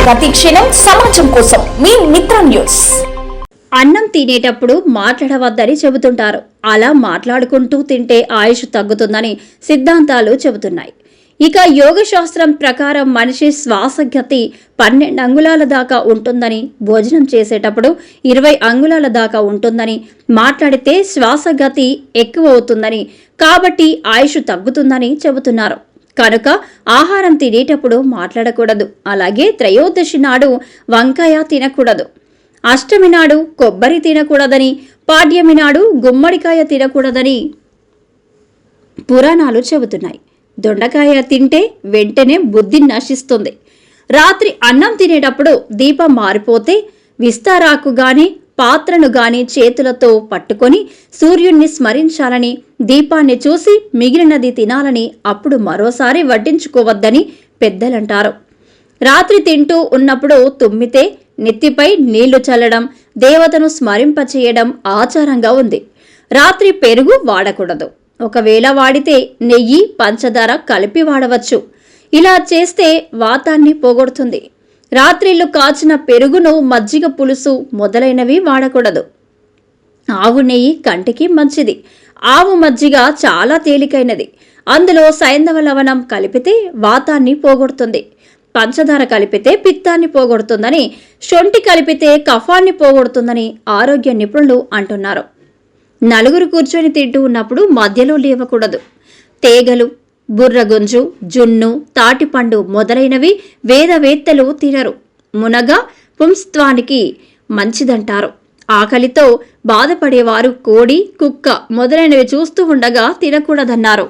ప్రతి క్షణం సమాజం కోసం మీ మిత్ర న్యూస్. అన్నం తినేటప్పుడు మాట్లాడవద్దని చెబుతుంటారు. అలా మాట్లాడుకుంటూ తింటే ఆయుష్ తగ్గుతుందని సిద్ధాంతాలు చెబుతున్నాయి. ఇక యోగ శాస్త్రం ప్రకారం మనిషి శ్వాసగతి 12 అంగుళాల దాకా ఉంటుందని, భోజనం చేసేటప్పుడు 20 అంగుళాల దాకా ఉంటుందని, మాట్లాడితే శ్వాసగతి ఎక్కువ అవుతుందని, కాబట్టి ఆయుష్ తగ్గుతుందని చెబుతున్నారు. కనుక ఆహారం తినేటప్పుడు మాట్లాడకూడదు. అలాగే త్రయోదశి నాడు వంకాయ తినకూడదు. అష్టమి నాడు కొబ్బరి తినకూడదని, పాడ్యమి నాడు గుమ్మడికాయ తినకూడదని పురాణాలు చెబుతున్నాయి. దొండకాయ తింటే వెంటనే బుద్ధి నశిస్తుంది. రాత్రి అన్నం తినేటప్పుడు దీపం మారిపోతే విస్తారాకు గాని పాత్రను గాని చేతులతో పట్టుకొని సూర్యుణ్ణి స్మరించాలని, దీపాన్ని చూసి మిగిలినది తినాలని, అప్పుడు మరోసారి వడ్డించుకోవద్దని పెద్దలంటారు. రాత్రి తింటూ ఉన్నప్పుడు తుమ్మితే నెత్తిపై నీళ్లు చల్లడం, దేవతను స్మరింపచేయడం ఆచారంగా ఉంది. రాత్రి పెరుగు వాడకూడదు. ఒకవేళ వాడితే నెయ్యి, పంచదార కలిపి వాడవచ్చు. ఇలా చేస్తే వాతాన్ని పోగొడుతుంది. రాత్రిళ్ళు కాచిన పెరుగును, మజ్జిగ పులుసు మొదలైనవి వాడకూడదు. ఆవు నెయ్యి కంటికి మంచిది. ఆవు మజ్జిగ చాలా తేలికైనది. అందులో సైంధవ లవణం కలిపితే వాతాన్ని పోగొడుతుంది. పంచదార కలిపితే పిత్తాన్ని పోగొడుతుందని, శొంఠి కలిపితే కఫాన్ని పోగొడుతుందని ఆరోగ్య నిపుణులు అంటున్నారు. నలుగురు కూర్చొని తింటూ ఉన్నప్పుడు మధ్యలో లేవకూడదు. తేగలు, బుర్రగుంజు, జున్ను, తాటిపండు మొదలైనవి వేదవేత్తలు తినరు. మునగ పుంస్త్వానికి మంచిదంటారు. ఆకలితో బాధపడేవారు కోడి, కుక్క మొదలైనవి చూస్తూ ఉండగా తినకూడదన్నారు.